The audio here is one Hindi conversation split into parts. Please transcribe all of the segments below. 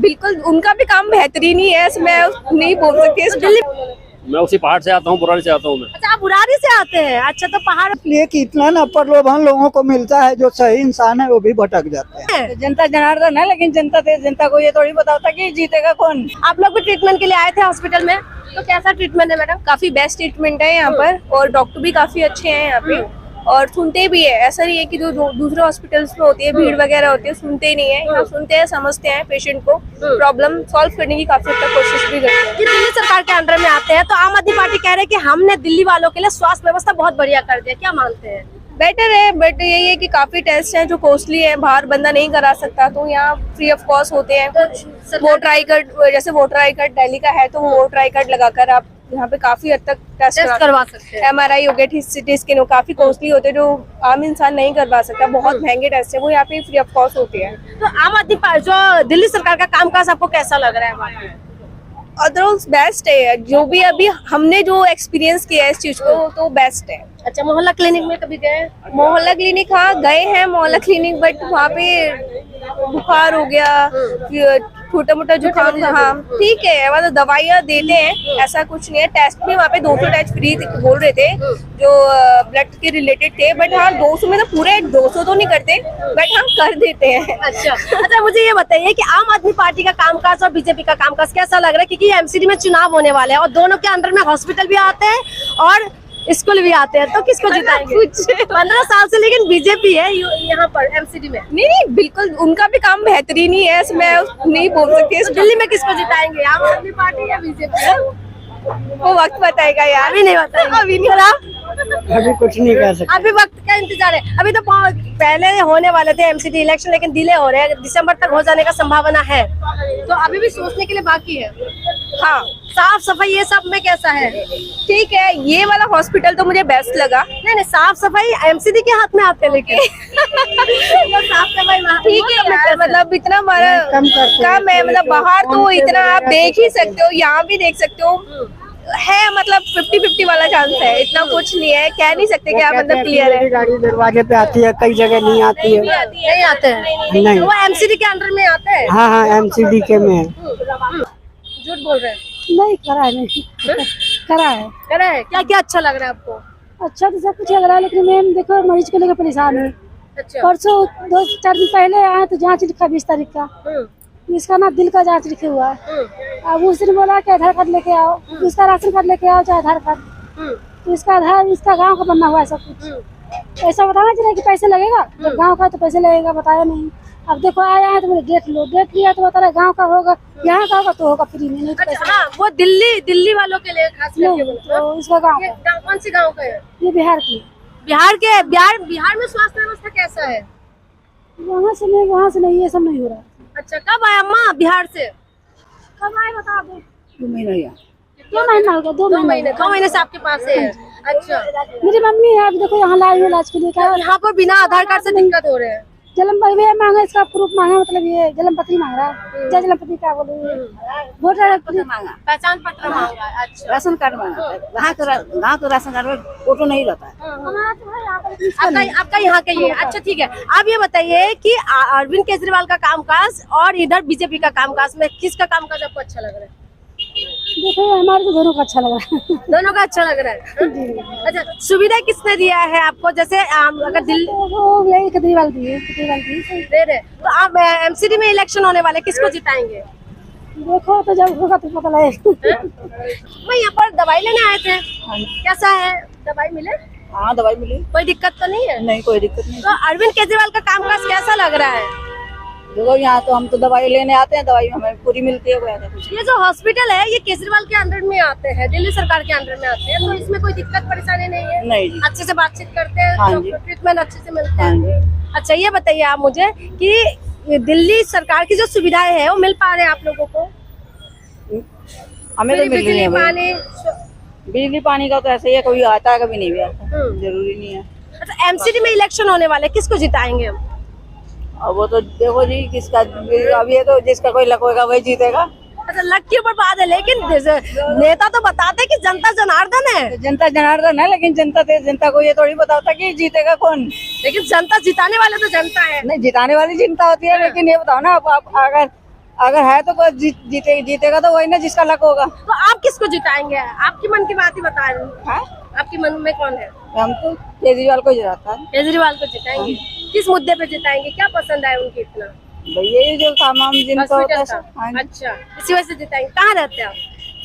बिल्कुल उनका भी काम बेहतरीन ही है, मैं नहीं बोल सकती दिल्ली। मैं उसी पहाड़ से आता हूँ, बुराड़ी से आता हूँ मैं। अच्छा, आप बुराड़ी से आते हैं? अच्छा, तो पहाड़ इसलिए कि इतना न प्रलोभन लोगों को मिलता है, जो सही इंसान है वो भी भटक जाते हैं। जनता जनार्दन है, लेकिन जनता को ये थोड़ी बताता कि जीतेगा कौन। आप लोग भी ट्रीटमेंट के लिए आए थे हॉस्पिटल में, तो कैसा ट्रीटमेंट है मैडम? काफी बेस्ट ट्रीटमेंट है यहाँ पर और डॉक्टर भी काफी अच्छे हैं यहाँ पे और सुनते भी है। ऐसा नहीं है कि जो दूसरे हॉस्पिटल्स में होती है भीड़ वगैरह होती है, सुनते ही नहीं है। यहाँ सुनते हैं, समझते हैं पेशेंट को, प्रॉब्लम सॉल्व करने की काफी हद तक कोशिश भी करते हैं। कि दिल्ली सरकार के अंडर में आते हैं तो आम आदमी पार्टी कह रहे हैं कि हमने दिल्ली वालों के लिए स्वास्थ्य व्यवस्था बहुत बढ़िया कर दिया, क्या मानते हैं? बेटर है, बट यही है कि काफी टेस्ट हैं जो कॉस्टली है, बाहर बंदा नहीं करा सकता, तो यहाँ फ्री ऑफ कॉस्ट होते हैं। वोटर आई कार्ड, जैसे वोटर आई कार्ड दिल्ली का है तो वो वोटर आई कार्ड लगाकर आप यहाँ पे काफी हद तक टेस्ट करवा सकते हैं। MRI हो गया, सिटी स्कैन हो, काफी कॉस्टली होते हैं जो आम इंसान नहीं करवा सकता। बहुत महंगे टेस्ट है, वो यहाँ पे फ्री ऑफ कॉस्ट होते हैं। तो आम आदमी पार्टी जो दिल्ली सरकार का कामकाज आपको कैसा लग रहा है? अदरवाइज बेस्ट है, जो भी अभी हमने जो एक्सपीरियंस किया है इस चीज को, तो बेस्ट है। अच्छा, मोहल्ला क्लिनिक में कभी गए? मोहल्ला क्लिनिक हाँ गए हैं मोहल्ला क्लिनिक, बट वहाँ पे बुखार हो गया, छोटा मोटा जुकाम, हाँ ठीक है, मतलब दवाइयाँ देते हैं, ऐसा कुछ नहीं है। टेस्ट भी वहाँ पे 200 टेस्ट फ्री बोल रहे थे जो ब्लड के रिलेटेड थे, बट हाँ 200 में तो पूरे 200 तो नहीं करते, बट हम कर देते हैं। अच्छा, मुझे ये बताइए कि आम आदमी पार्टी का कामकाज और बीजेपी का कामकाज कैसा लग रहा है? क्योंकि एमसीडी में चुनाव होने वाले हैं और दोनों के अंदर में हॉस्पिटल भी आते हैं और स्कूल भी आते हैं, तो किसको जिताएंगे? कुछ 15 साल से लेकिन बीजेपी है यहाँ पर एमसीडी में। नहीं, बिल्कुल उनका भी काम बेहतरीन ही है, मैं नहीं बोल सकती। तो दिल्ली में किसको जिताएंगे, आम आदमी पार्टी या बीजेपी? वो वक्त बताएगा यार, अभी नहीं बताएंगे। अभी नहीं। अभी कुछ नहीं कर सकते। अभी वक्त का इंतजार है। अभी तो पहले होने वाले थे एमसीडी इलेक्शन, लेकिन डिले हो रहे हैं, दिसंबर तक हो जाने का संभावना है, तो अभी भी सोचने के लिए बाकी है। हाँ, साफ सफाई ये सब में कैसा है? ठीक है, ये वाला हॉस्पिटल तो मुझे बेस्ट लगा। नहीं, साफ सफाई एमसीडी के हाथ में आते हैं, लेकिन साफ सफाई ठीक है यार, मतलब इतना हमारा कम है, मतलब बाहर तो इतना आप देख ही सकते हो, यहाँ भी देख सकते हो है, मतलब 50-50 वाला चांस है, इतना कुछ नहीं है, कह नहीं सकते क्या मतलब क्लियर है। गाड़ी दरवाजे पे आती है, कई जगह नहीं आती है। नहीं आते हैं? नहीं, वो एमसीडी के अंडर में आते हैं। हाँ एमसीडी के में। झूठ बोल रहे हैं? नहीं करा है, नहीं करा है। करा है? क्या क्या अच्छा लग रहा है आपको? अच्छा तो सब कुछ लग रहा है, लेकिन मैम देखो मरीज को लेकर परेशान है। अच्छा। परसों 2-4 दिन पहले आए तो जांच लिखा 20 तारीख का, इसका ना दिल का जांच लिखे हुआ है। अब उस दिन बोला कि आधार कार्ड लेके आओ, इसका राशन कार्ड लेके आओ चाहे आधार कार्ड, तो इसका आधार इसका गांव का बनना हुआ है सब कुछ। ऐसा बताना चाहिए कि पैसे लगेगा, जब गांव का तो पैसे लगेगा, बताया नहीं। अब देखो आया है तो बोले डेट लो, डेट लिया तो बता रहे गाँव का होगा, यहाँ का होगा तो होगा फ्री में, नहीं तो पैसे। हाँ, वो दिल्ली वालों के लिए खास करके नहीं, तो इसका गाँव कौन सी गाँव का है? ये बिहार की। बिहार में स्वास्थ्य व्यवस्था कैसा है? वहाँ से नहीं, ये सब नहीं हो रहा। अच्छा, कब आए अम्मा बिहार से? कब आए बता दो। 2 महीना या 2 महीना हो गया, 2 महीने। 2 महीने से आपके पास है? अच्छा, मेरी मम्मी है, अभी देखो यहाँ लाई हूँ इलाज के लिए। क्या यहाँ पर बिना आधार कार्ड से दिक्कत हो रहे हैं? जन्म मांगा, इसका प्रूफ मांगा, मतलब ये जन्म पत्री मांग रहा है। क्या जन्म पत्री क्या बोले, वोटर मांगा, पहचान पत्र मांगा। अच्छा, राशन कार्ड मांगा। वहाँ तो राशन कार्ड में फोटो नहीं रहता है। आपका यहाँ का ये। अच्छा ठीक है, आप ये बताइए कि अरविंद केजरीवाल का कामकाज और इधर बीजेपी का कामकाज में किसका कामकाज आपको अच्छा लग रहा है? देखो हमारे तो दोनों का अच्छा लग रहा है। दोनों का अच्छा लग रहा है। अच्छा, सुविधा किसने दिया है आपको? जैसे अगर दिल्ली केजरीवाल दी दे रहे, तो आप एमसीडी में इलेक्शन होने वाले, किसको जिताएंगे? देखो तो जब होगा तो पता लगेगा। मैं यहाँ पर दवाई लेने आए थे, कैसा है? दवाई मिले? हाँ दवाई मिली, कोई दिक्कत तो नहीं है? नहीं कोई दिक्कत नहीं। तो अरविंद केजरीवाल का कामकाज कैसा लग रहा है? देखो यहाँ तो हम तो दवाई लेने आते हैं, दवाई हमें पूरी मिलती है। ये जो हॉस्पिटल है ये केजरीवाल के अंडर में आते हैं, दिल्ली सरकार के अंडर में आते हैं, तो इसमें कोई दिक्कत परेशानी नहीं है? नहीं जी। अच्छे से बातचीत करते हैं, हाँ जी। ट्रीटमेंट अच्छे से मिलते हाँ हैं। अच्छा, ये बताइए आप मुझे कि दिल्ली सरकार की जो सुविधाएं है वो मिल पा रहे हैं आप लोगों को? हमें तो मिल रही है। पानी, बिजली पानी का तो ऐसे ही है, कभी आता है कभी नहीं भी आता, जरूरी नहीं है। अच्छा, एमसीडी में इलेक्शन होने वाले, किसको जिताएंगे हम? अब वो तो देखो जी किसका, अब ये तो जिसका कोई लगेगा वही जीतेगा। अच्छा, लक के ऊपर बात है, लेकिन नेता तो बताते कि जनता जनार्दन है। जनता जनार्दन है, लेकिन जनता को ये थोड़ी बताता कि जीतेगा कौन। लेकिन जनता जिताने वाले तो जनता है। नहीं, जिताने वाली जनता होती है, लेकिन ये बताओ ना आप अगर अगर है तो कोई जीतेगा तो वही ना जिसका लक होगा। तो आप किसको जिताएंगे? आपकी मन की बात ही बता रही हूँ। हाँ? आपके मन में कौन है? हम तो केजरीवाल को जिताता है। केजरीवाल को जिताएंगे। किस मुद्दे पे जिताएंगे? क्या पसंद आए उनके इतना? भैया ये जो काम वाम जिनको होता हॉस्पिटल है। का? हाँ जी। अच्छा, इसी वजह से जिताएंगे। कहाँ रहते हैं आप?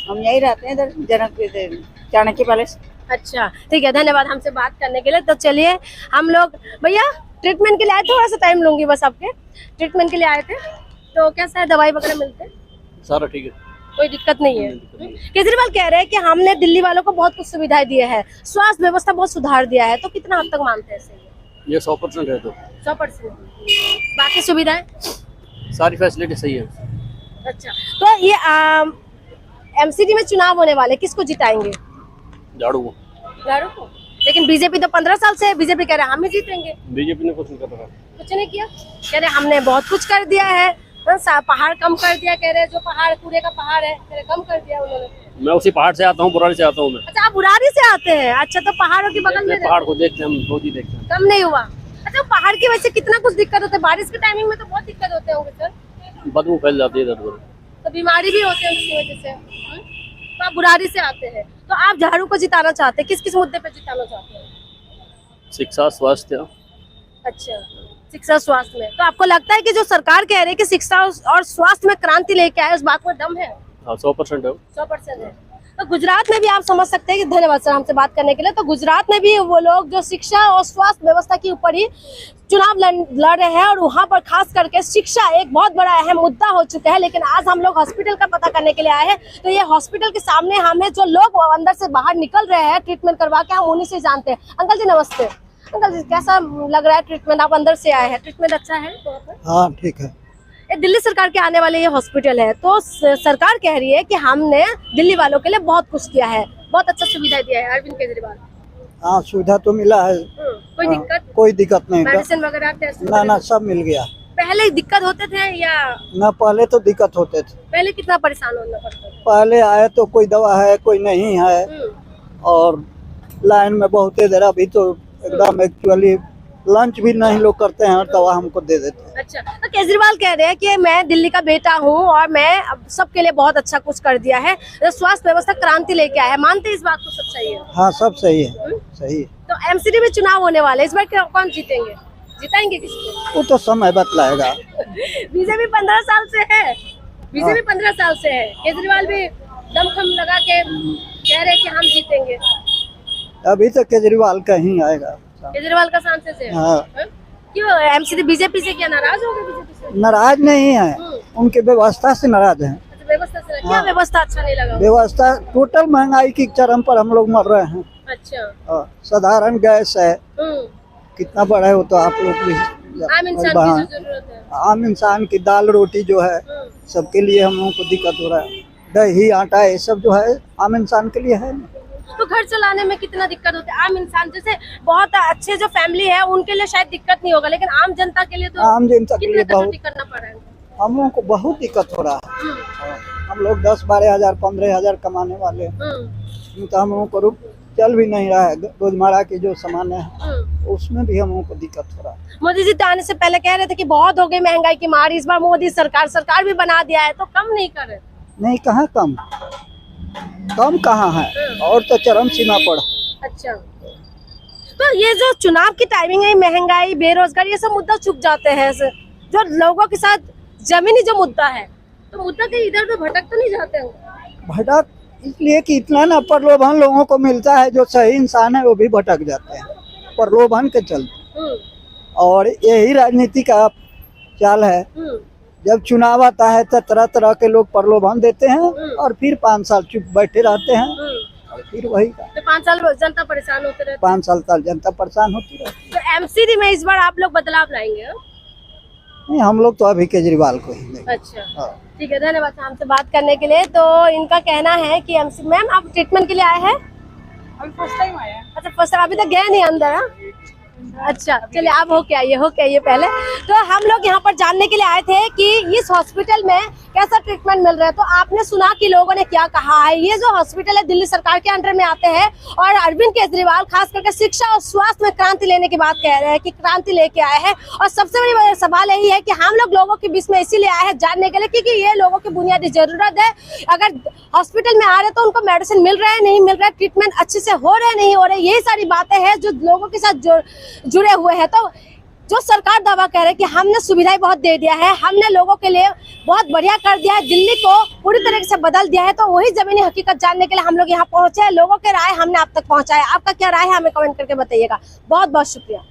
हम यही रहते हैं इधर जनक चाणक्य पैलेस। अच्छा, ठीक है, धन्यवाद हमसे बात करने के लिए। तो चलिए हम लोग, भैया ट्रीटमेंट के लिए आए, थोड़ा सा टाइम लूंगी बस आपके। ट्रीटमेंट के लिए आए थे, तो कैसा है, दवाई वगैरह मिलते हैं? सारा ठीक है। कोई दिक्कत नहीं है। केजरीवाल कह रहे हैं कि हमने दिल्ली वालों को बहुत कुछ सुविधाएं दी है, स्वास्थ्य व्यवस्था बहुत सुधार दिया है, तो कितना हद तक मानते हैं सही है? ये 100% है। तो 100%। बाकी सुविधाएं सारी फैसिलिटी सही है। अच्छा, तो ये एमसीडी में चुनाव होने वाले, किसको जिताएंगे? झाड़ू को। झाड़ू को। लेकिन बीजेपी तो 15 साल से है, बीजेपी कह रहे हैं हम ही जीतेंगे। बीजेपी ने कुछ नहीं कर रहा। कुछ नहीं किया, कह रहे हमने बहुत कुछ कर दिया है, पहाड़ कम कर दिया, कह रहे जो पहाड़ कूड़े का पहाड़ है, कह रहे कम कर दिया उन्होंने। मैं उसी पहाड़ से आता हूँ, बुराड़ी से आता हूँ मैं। अच्छा, आप बुराड़ी से आते हैं? अच्छा, तो पहाड़ों के बगल में पहाड़ को देखते हैं हम, रोज ही देखते हैं। कम नहीं हुआ? अच्छा, पहाड़ की वजह से कितना कुछ दिक्कत होता है, बारिश के टाइमिंग में तो बहुत दिक्कत होते होंगे सर। बदबू फैल जाती है इधर उधर, तो बीमारी भी होती है उसकी वजह से। तो आप बुराड़ी से आते हैं, तो आप झाड़ू को जिताना चाहते हैं, किस किस मुद्दे पे जिताना चाहते हैं? शिक्षा, स्वास्थ्य। अच्छा, शिक्षा स्वास्थ्य में, तो आपको लगता है कि जो सरकार कह रही है कि शिक्षा और स्वास्थ्य में क्रांति लेके आए, उस बात में दम है? हाँ, 100% है। 100% है। तो गुजरात में भी आप समझ सकते हैं कि, धन्यवाद सर हमसे बात करने के लिए, तो गुजरात में भी वो लोग जो शिक्षा और स्वास्थ्य व्यवस्था के ऊपर ही चुनाव लड़ रहे हैं, और वहाँ पर खास करके शिक्षा एक बहुत बड़ा अहम मुद्दा हो चुका है। लेकिन आज हम लोग हॉस्पिटल का पता करने के लिए आए हैं, तो ये हॉस्पिटल के सामने हमें जो लोग अंदर से बाहर निकल रहे हैं ट्रीटमेंट करवा के, हम उन्हीं से जानते हैं। अंकल जी नमस्ते। अंकल जी, कैसा लग रहा है ट्रीटमेंट? आप अंदर से आए हैं, ट्रीटमेंट अच्छा है? हाँ ठीक है। ये दिल्ली सरकार के आने वाले ये हॉस्पिटल है, तो सरकार कह रही है कि हमने दिल्ली वालों के लिए बहुत कुछ किया है, बहुत अच्छा सुविधा दिया है अरविंद केजरीवाल। हाँ, सुविधा तो मिला है। कोई हाँ, दिक्कत? कोई दिक्कत नहीं। मेडिसिन वगैरह टेस्ट ना सब मिल गया। पहले दिक्कत होते थे या? ना पहले तो दिक्कत होते थे। पहले कितना परेशान होना पड़ता था? पहले आए तो कोई दवा है कोई नहीं है, और लाइन में बहुत देर। अभी तो एकदम एक्चुअली लंच भी नहीं लोग करते हैं और दवा हमको दे देते हैं। अच्छा, तो केजरीवाल कह रहे हैं कि मैं दिल्ली का बेटा हूँ और मैं अब सबके लिए बहुत अच्छा कुछ कर दिया है, स्वास्थ्य व्यवस्था क्रांति लेके आया है। मानते इस बात को सच्चाई है? हाँ, सब सही है। सही है। तो एमसीडी में चुनाव होने वाले, इस बार कौन जीतेंगे? जिताएंगे किसको? वो तो समय बतलाएगा। बीजेपी 15 साल से है, बीजेपी 15 साल से है, केजरीवाल भी दमखम लगा के कह रहे कि हम जीतेंगे। अभी तो केजरीवाल का ही आएगा। केजरीवाल का सांसद से? हाँ। क्यों एमसीडी बीजेपी से क्या नाराज हो गए? बीजेपी से नाराज नहीं है, उनके व्यवस्था से नाराज हैं। अच्छा, व्यवस्था से क्या व्यवस्था अच्छा नहीं लगा? व्यवस्था टोटल महंगाई की चरम पर हम लोग मर रहे हैं। अच्छा, साधारण गैस है, कितना बड़ा है वो तो आप लोग भी आम इंसान की जो जरूरत है, आम इंसान की दाल रोटी जो है सबके लिए हम लोगों को दिक्कत हो रहा है। दही आटा ये सब जो है आम इंसान के लिए है। तो घर चलाने में कितना दिक्कत होता है? आम इंसान जैसे बहुत अच्छे जो फैमिली है उनके लिए शायद दिक्कत नहीं होगा, लेकिन आम जनता के लिए तो आम जनता के लिए बहुत करना पड़ रहा है। हम लोगों को बहुत दिक्कत हो रहा है। हम लोग 10-12 हजार 15 हजार कमाने वाले हैं, तो हम लोगों को चल भी नहीं रहा है। रोजमर्रा की जो सामान है उसमें भी हम लोगों को दिक्कत हो रहा है। मोदी जी तो आने से पहले कह रहे थे कि बहुत हो गई महंगाई की मार, इस बार मोदी सरकार भी बना दिया है, तो कम नहीं कर रहे? नहीं, कहाँ कम कहाँ है, और तो चरम सीमा पर। अच्छा, तो ये जो चुनाव की टाइमिंग है, महंगाई, बेरोजगारी, ये सब मुद्दा चुप जाते हैं जो लोगों के साथ जमीनी जो मुद्दा है, तो मुद्दा के इधर तो भटक तो नहीं जाते हो? भटक इसलिए कि इतना ना प्रलोभन लोगों को मिलता है, जो सही इंसान है वो भी भटक जाते हैं प्रलोभन के चलते। और यही राजनीति का चाल है। जब चुनाव आता है तो तरह तरह के लोग प्रलोभन देते हैं और फिर 5 साल चुप बैठे रहते हैं, और फिर वही तो 5 साल जनता परेशान होते रहती है। 5 साल तक जनता परेशान होती रहती है। तो एमसीडी में इस बार आप लोग बदलाव लाएंगे? नहीं, हम लोग तो अभी केजरीवाल को ही देंगे। अच्छा, ठीक है, धन्यवाद हमसे बात करने के लिए। तो इनका कहना है कि एमसी मैम आप ट्रीटमेंट के लिए आए हैं? अभी फर्स्ट टाइम आया है। अच्छा, फर्स्ट टाइम, अभी तक गए नहीं अंदर? अच्छा चलिए, आप हो के आइए पहले। तो हम लोग यहाँ पर जानने के लिए आए थे कि इस हॉस्पिटल में कैसा ट्रीटमेंट मिल रहा है। तो आपने सुना कि लोगों ने क्या कहा है। ये जो हॉस्पिटल है दिल्ली सरकार के अंडर में आते हैं और अरविंद केजरीवाल खास करके शिक्षा और स्वास्थ्य में क्रांति लेने की बात कह रहे हैं कि क्रांति लेके आए हैं। और सबसे बड़ी सवाल यही है कि हम लोग लोगों के बीच में इसीलिए आए हैं जानने के लिए क्योंकि ये लोगों की बुनियादी जरूरत है। अगर हॉस्पिटल में आ रहे तो उनको मेडिसिन मिल रहा है नहीं मिल रहा है, ट्रीटमेंट अच्छे से हो रहे नहीं हो रहे, यही सारी बातें हैं जो लोगों के साथ जुड़े हुए हैं। तो जो सरकार दावा कह रहे हैं कि हमने सुविधाएं बहुत दे दिया है, हमने लोगों के लिए बहुत बढ़िया कर दिया है, दिल्ली को पूरी तरीके से बदल दिया है, तो वही जमीनी हकीकत जानने के लिए हम लोग यहाँ पहुंचे हैं। लोगों के राय हमने आप तक पहुंचाया। आपका क्या राय है हमें कमेंट करके बताइएगा। बहुत बहुत शुक्रिया।